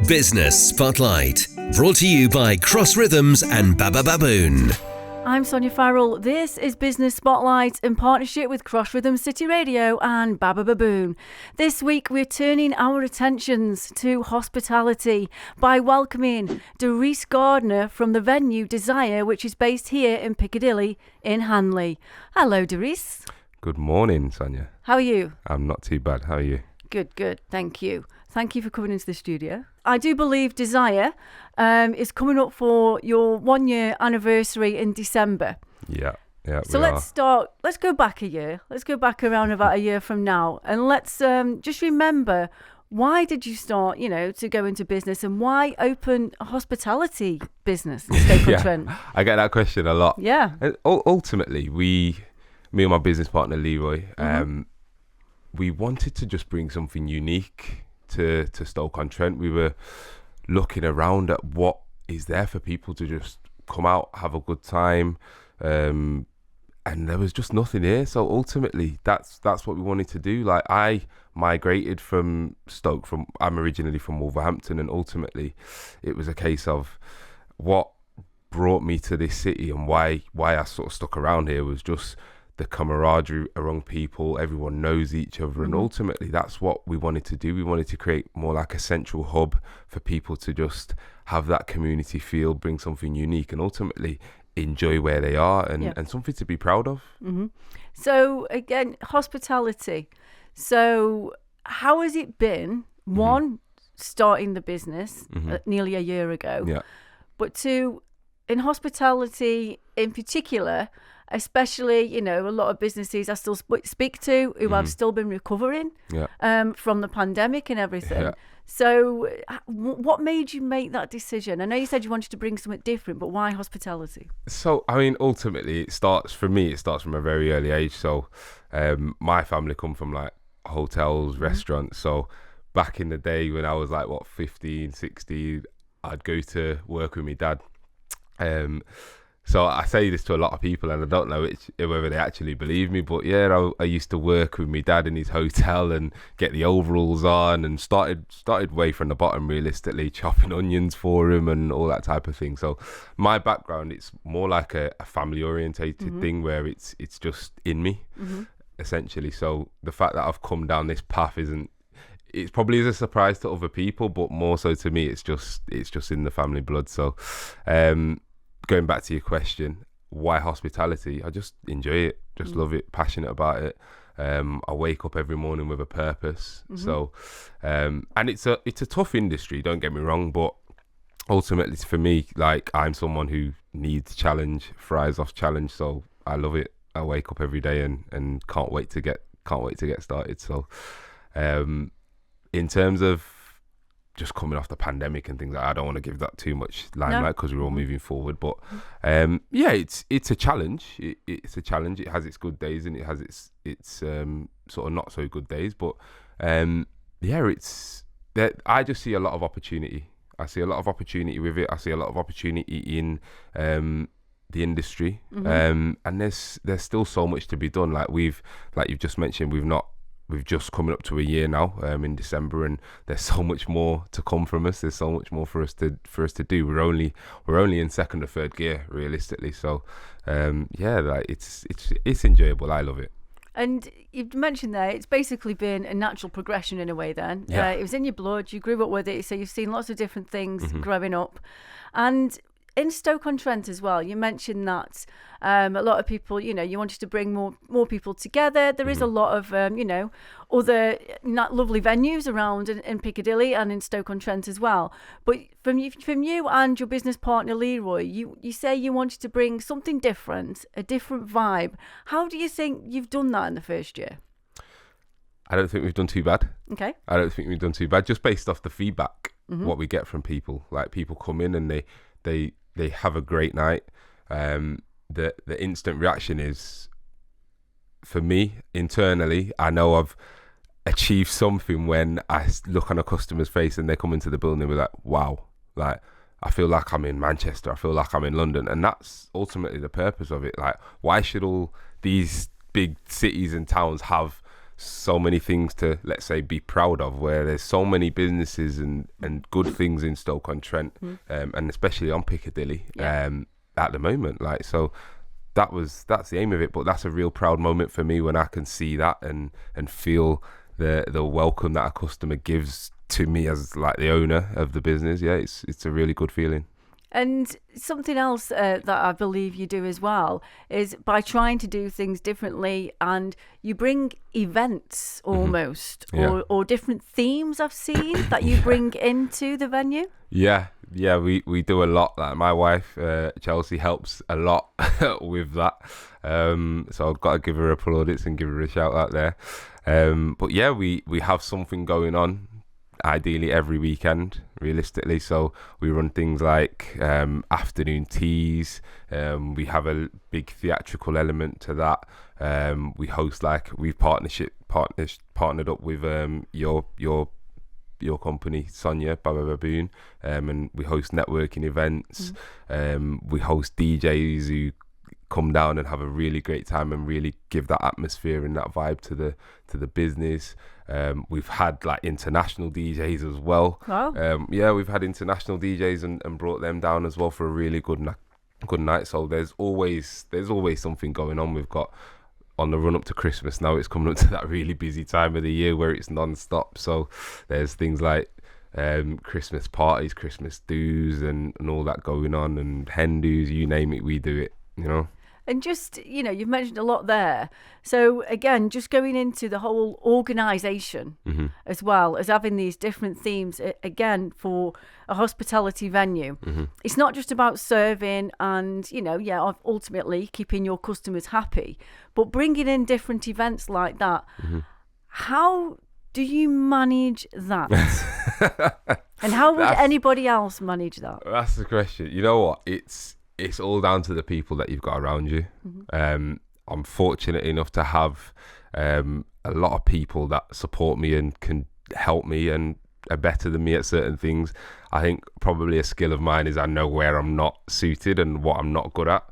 Business Spotlight, brought to you by Cross Rhythms and Baba Baboon. I'm Sonya Farrell. This is Business Spotlight in partnership with Cross Rhythms City Radio and Baba Baboon. This week we're turning our attentions to hospitality by welcoming Dereece Gardner from the venue Desire, which is based here in Piccadilly in Hanley. Hello, Dereece. Good morning, Sonya. How are you? I'm not too bad. How are you? Good. Thank you. Thank you for coming into the studio. I do believe Desire is coming up for your 1 year anniversary in December. Yeah. So let's go back a year. Let's go back around about a year from now. And let's just remember, why did you start, to go into business, and why open a hospitality business in Staffordshire? Yeah, I get that question a lot. Yeah. And ultimately, me and my business partner, Leroy, we wanted to just bring something unique to Stoke-on-Trent. We were looking around at what is there for people to just come out, have a good time, and there was just nothing here. So ultimately, that's what we wanted to do. Like, I migrated from Stoke. I'm originally from Wolverhampton, and ultimately, it was a case of what brought me to this city and why I sort of stuck around here was just the camaraderie around people. Everyone knows each other, and ultimately that's what we wanted to do. We wanted to create more like a central hub for people to just have that community feel, bring something unique, and ultimately enjoy where they are and something to be proud of. So again, hospitality. So how has it been, one, starting the business nearly a year ago, but two, in hospitality in particular, especially, a lot of businesses I still speak to who have still been recovering from the pandemic and everything. Yeah. So what made you make that decision? I know you said you wanted to bring something different, but why hospitality? So, I mean, ultimately, it starts from a very early age. So my family come from like hotels, restaurants. So back in the day when I was like, 15, 16, I'd go to work with my dad. So I say this to a lot of people, and I don't know whether they actually believe me, but yeah, I used to work with my dad in his hotel and get the overalls on, and started way from the bottom, realistically, chopping onions for him and all that type of thing. So my background, it's more like a family orientated thing where it's just in me, essentially. So the fact that I've come down this path it probably is a surprise to other people, but more so to me, it's just in the family blood. So going back to your question, why hospitality? I just enjoy it, just love it, passionate about it. I wake up every morning with a purpose. So, and it's a tough industry, don't get me wrong, but ultimately for me, like, I'm someone who needs challenge, thrives off challenge. So I love it. I wake up every day and can't wait to get started. So, in terms of just coming off the pandemic and things like that, I don't want to give that too much limelight because we're all moving forward. But it's a challenge. It's a challenge. It has its good days and it has its sort of not so good days. But it's that I just see a lot of opportunity. I see a lot of opportunity with it. I see a lot of opportunity in the industry, and there's still so much to be done. Like you've just mentioned, we've just coming up to a year now in December, and there's so much more to come from us. There's so much more for us to do. We're only in second or third gear, realistically. So like it's enjoyable. I love it. And you've mentioned there, it's basically been a natural progression in a way then. It was in your blood, you grew up with it, so you've seen lots of different things growing up. And in Stoke-on-Trent as well, you mentioned that a lot of people, you wanted to bring more people together. There is a lot of, other lovely venues around in Piccadilly and in Stoke-on-Trent as well. But from you and your business partner, Leroy, you say you wanted to bring something different, a different vibe. How do you think you've done that in the first year? I don't think we've done too bad. Okay. I don't think we've done too bad, just based off the feedback, what we get from people. Like, people come in and they have a great night. The instant reaction is, for me, internally, I know I've achieved something when I look on a customer's face and they come into the building and be like, wow, like, I feel like I'm in Manchester, I feel like I'm in London. And that's ultimately the purpose of it. Like, why should all these big cities and towns have so many things to, let's say, be proud of, where there's so many businesses and good things in Stoke-on-Trent, and especially on Piccadilly at the moment. Like, so that's the aim of it. But that's a real proud moment for me when I can see that and feel the welcome that a customer gives to me as like the owner of the business. Yeah, it's a really good feeling. And something else that I believe you do as well is by trying to do things differently, and you bring events almost, or different themes I've seen that you bring into the venue. Yeah, we do a lot. Like my wife, Chelsea, helps a lot with that. So I've got to give her a plaudits and give her a shout out there. But yeah, we have something going on, ideally every weekend, realistically. So we run things like afternoon teas. We have a big theatrical element to that. We host, like, we've partnered up with your company, Sonya, Baboon, and we host networking events. We host DJs who come down and have a really great time and really give that atmosphere and that vibe to the business. We've had like international DJs as well. Wow. We've had international DJs and brought them down as well for a really good night. So there's always something going on. We've got, on the run up to Christmas now, it's coming up to that really busy time of the year where it's non-stop. So there's things like Christmas parties, Christmas do's and all that going on, and hen do's, you name it, we do it, you know. And just, you've mentioned a lot there. So again, just going into the whole organisation as well as having these different themes, again, for a hospitality venue. It's not just about serving and, ultimately keeping your customers happy, but bringing in different events like that. How do you manage that? And how would anybody else manage that? That's the question. You know what? It's all down to the people that you've got around you. I'm fortunate enough to have a lot of people that support me and can help me and are better than me at certain things. I think probably a skill of mine is I know where I'm not suited and what I'm not good at.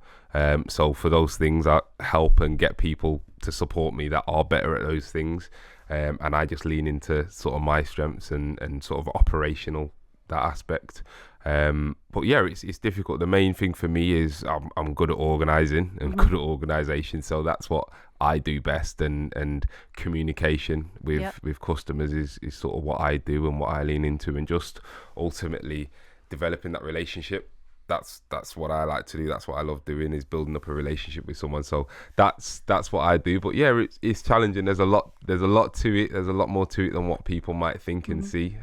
So for those things, I help and get people to support me that are better at those things. And I just lean into sort of my strengths and sort of operational, that aspect. But yeah, it's difficult. The main thing for me is I'm good at organising and good at organisation, so that's what I do best. And communication with customers is sort of what I do and what I lean into, and just ultimately developing that relationship. That's what I like to do. That's what I love doing, is building up a relationship with someone. So that's what I do. But yeah, it's challenging. There's a lot to it. There's a lot more to it than what people might think and see.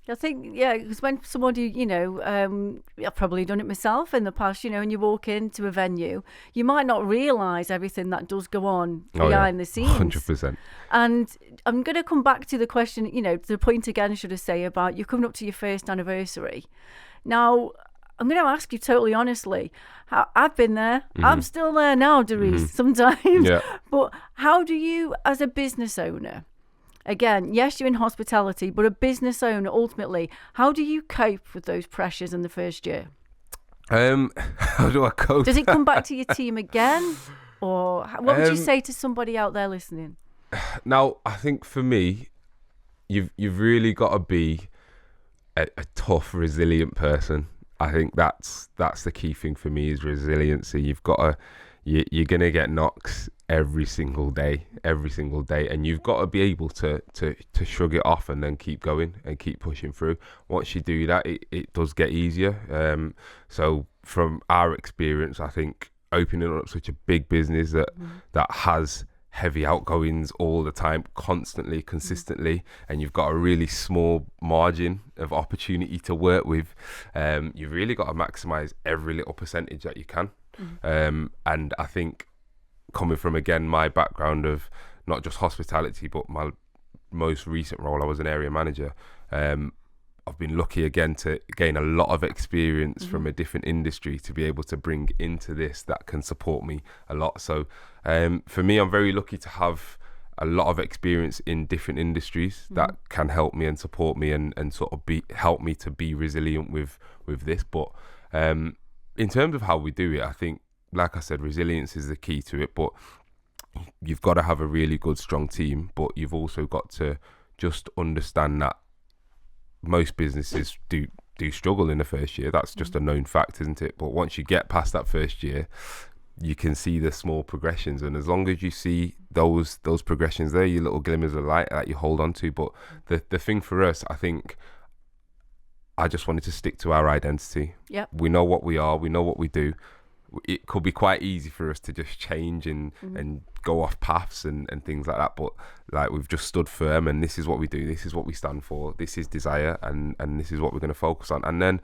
I think, because when somebody, I've probably done it myself in the past, when you walk into a venue, you might not realise everything that does go on behind the scenes. 100%. And I'm going to come back to the question, the point again, should I say, about you coming up to your first anniversary. Now, I'm going to ask you totally honestly, I've been there. I'm still there now, Dereece, sometimes. But how do you, as a business owner, again, yes, you're in hospitality, but a business owner, ultimately, how do you cope with those pressures in the first year? How do I cope? Does it come back to your team again? Or what would you say to somebody out there listening? Now, I think for me, you've really got to be a tough, resilient person. I think that's the key thing for me, is resiliency. You've got to, you're going to get knocks every single day, and you've got to be able to shrug it off and then keep going and keep pushing through. Once you do that, it does get easier. So from our experience, I think opening up such a big business that has heavy outgoings all the time, constantly, consistently, and you've got a really small margin of opportunity to work with, you've really got to maximize every little percentage that you can. And I think, coming from, again, my background of not just hospitality, but my most recent role, I was an area manager. I've been lucky again to gain a lot of experience from a different industry to be able to bring into this that can support me a lot. So for me, I'm very lucky to have a lot of experience in different industries that can help me and support me and sort of help me to be resilient with this. But in terms of how we do it, I think, like I said, resilience is the key to it. But you've got to have a really good, strong team, but you've also got to just understand that most businesses do struggle in the first year. That's just a known fact, isn't it? But once you get past that first year, you can see the small progressions, and as long as you see those progressions there, your little glimmers of light that you hold on to. But the thing for us, I think, I just wanted to stick to our identity. Yep. We know what we are, we know what we do. It could be quite easy for us to just change and go off paths and things like that, but like we've just stood firm, and this is what we do, this is what we stand for, this is desire, and this is what we're going to focus on. And then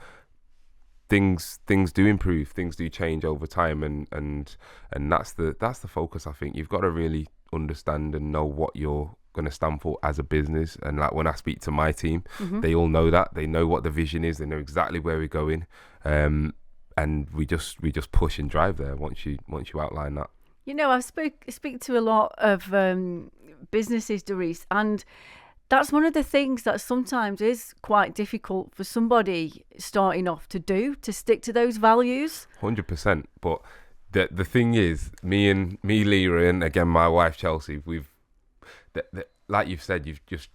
things do improve, things do change over time, and that's the focus. I think you've got to really understand and know what you're going to stand for as a business. And like when I speak to my team, they all know that, they know what the vision is, they know exactly where we're going, and we just push and drive there once you outline that. You know, I speak to a lot of businesses, Dereece, and that's one of the things that sometimes is quite difficult for somebody starting off to do, to stick to those values. 100%. But the thing is, me, Leah, and again my wife Chelsea, we've like you've said,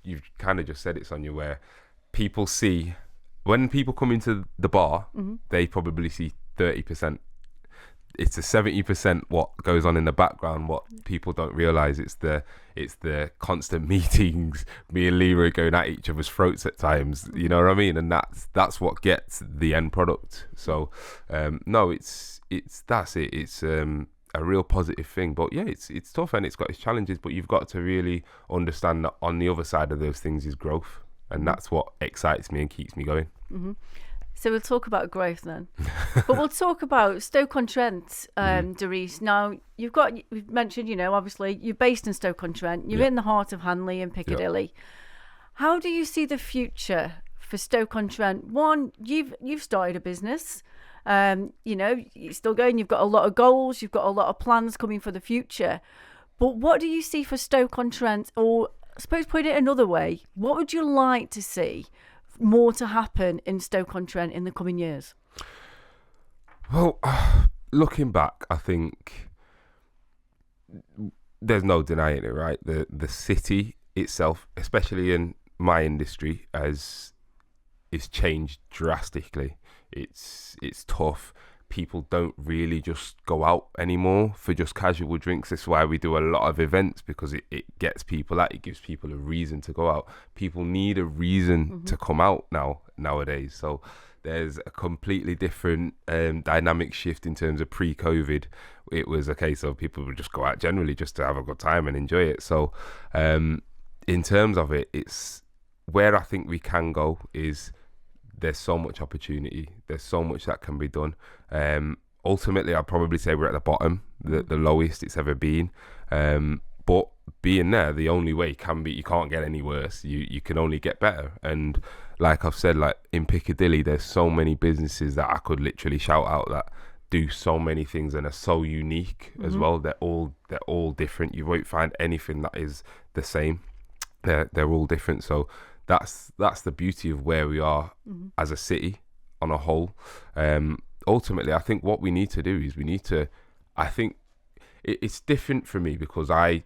you've kind of just said it, Sonya, where people see, when people come into the bar, they probably see 30%. It's the 70% what goes on in the background, what people don't realise. It's the constant meetings, me and Leroy going at each other's throats at times, you know what I mean? And that's what gets the end product. So no, it's that's it. It's a real positive thing. But yeah, it's tough and it's got its challenges, but you've got to really understand that on the other side of those things is growth. And that's what excites me and keeps me going. So we'll talk about growth then. But we'll talk about Stoke-on-Trent, Dereece. Now, we've mentioned, you know, obviously you're based in Stoke-on-Trent. You're in the heart of Hanley and Piccadilly. How do you see the future for Stoke-on-Trent? One, you've started a business. You know, you're still going. You've got a lot of goals. You've got a lot of plans coming for the future. But what do you see for Stoke-on-Trent? Or I suppose put it another way, what would you like to see more to happen in Stoke-on-Trent in the coming years? Well, looking back, I think there's no denying it, right? The city itself, especially in my industry, is changed drastically. It's tough. People don't really just go out anymore for just casual drinks. That's why we do a lot of events, because it gets people out. It gives people a reason to go out. People need a reason to come out nowadays. So there's a completely different dynamic shift in terms of pre-COVID. It was a case of people would just go out generally just to have a good time and enjoy it. So in terms of it, it's where I think we can go is there's so much opportunity. There's so much that can be done. Ultimately, I'd probably say we're at the bottom, the lowest it's ever been. But being there, the only way can be, you can't get any worse. You can only get better. And like I've said, like in Piccadilly, there's so many businesses that I could literally shout out that do so many things and are so unique as well. They're all different. You won't find anything that is the same. They're all different. So that's the beauty of where we are as a city on a whole. Ultimately, I think what we need to do is I think it's different for me because I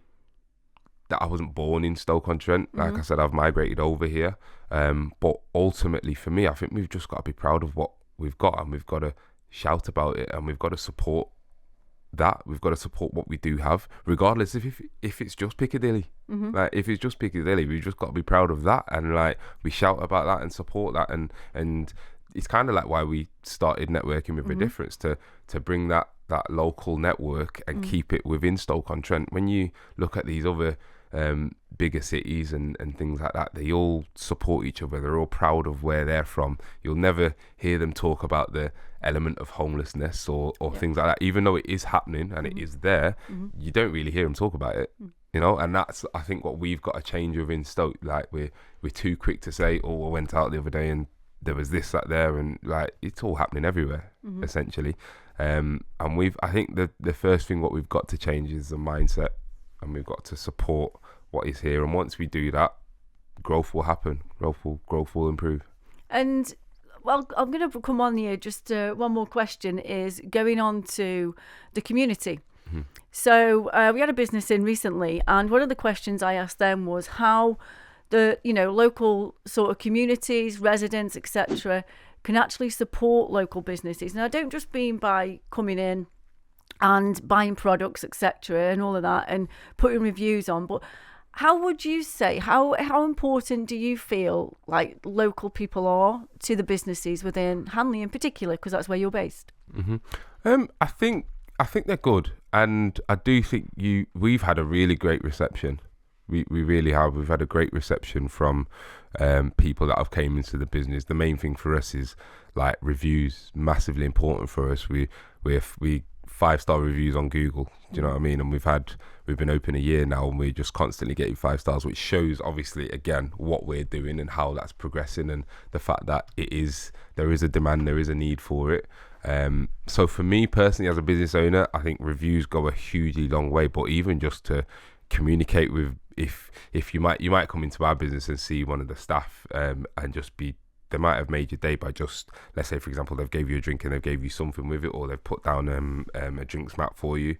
wasn't born in Stoke-on-Trent. Like I said, I've migrated over here. But ultimately for me, I think we've just got to be proud of what we've got, and we've got to shout about it, and we've got to support that. We've got to support what we do have, regardless if it's just Piccadilly. Like if it's just Piccadilly, we've just got to be proud of that, and like we shout about that and support that, and it's kind of like why we started networking with a difference, to bring that local network and keep it within Stoke-on-Trent. When you look at these other bigger cities and things like that, they all support each other. They're all proud of where they're from. You'll never hear them talk about the element of homelessness or things like that, even though it is happening and it is there. You don't really hear them talk about it, you know. And that's, I think, what we've got to change within Stoke. Like we're too quick to say, oh, I went out the other day and there was this, that, there, and like it's all happening everywhere essentially. And I think the first thing what we've got to change is the mindset, and we've got to support what is here. And once we do that, growth will happen. Growth will improve. And well, I'm going to come on here. Just one more question is going on to the community. So we had a business in recently, and one of the questions I asked them was how the local sort of communities, residents, etc., can actually support local businesses. And I don't just mean by coming in and buying products, etc., and all of that, and putting reviews on, but how would you say, how important do you feel like local people are to the businesses within Hanley in particular, because that's where you're based? I think they're good, and I do think we've had a really great reception. We really have. We've had a great reception from people that have came into the business. The main thing for us is like reviews, massively important for us. We 5-star reviews on Google. Do you know what I mean? And we've been open a year now, and we're just constantly getting 5 stars, which shows obviously again what we're doing and how that's progressing, and the fact that there is a demand, there is a need for it. So for me personally, as a business owner, I think reviews go a hugely long way. But even just to communicate with, if you might come into our business and see one of the staff and just be, they might have made your day by just, let's say for example, they've gave you a drink and they've gave you something with it, or they've put down a drinks map for you,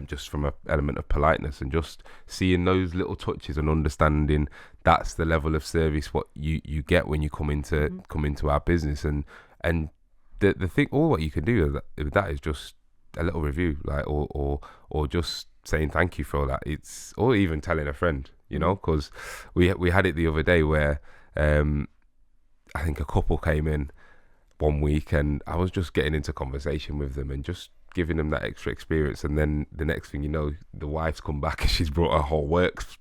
just from an element of politeness, and just seeing those little touches and understanding that's the level of service what you get when you come into our business. And the thing, all what you can do with that is just a little review, like or just saying thank you for all that. Or even telling a friend, because we had it the other day where I think a couple came in one week, and I was just getting into conversation with them and just giving them that extra experience. And then the next thing you know, the wife's come back and she's brought a whole works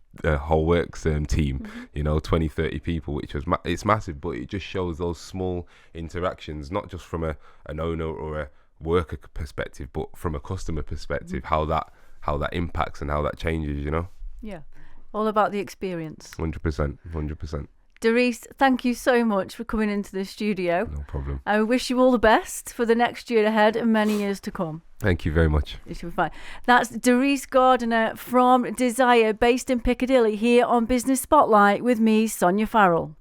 team, 20, 30 people, which was it's massive. But it just shows those small interactions, not just from an owner or a worker perspective, but from a customer perspective, how that impacts and how that changes. Yeah, all about the experience. 100%. Dereece, thank you so much for coming into the studio. No problem. I wish you all the best for the next year ahead and many years to come. Thank you very much. It should be fine. That's Dereece Gardner from Desire, based in Piccadilly, here on Business Spotlight with me, Sonya Farrell.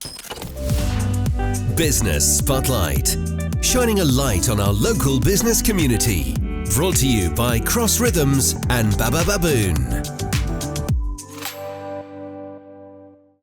Business Spotlight, shining a light on our local business community. Brought to you by Cross Rhythms and Baba Baboon.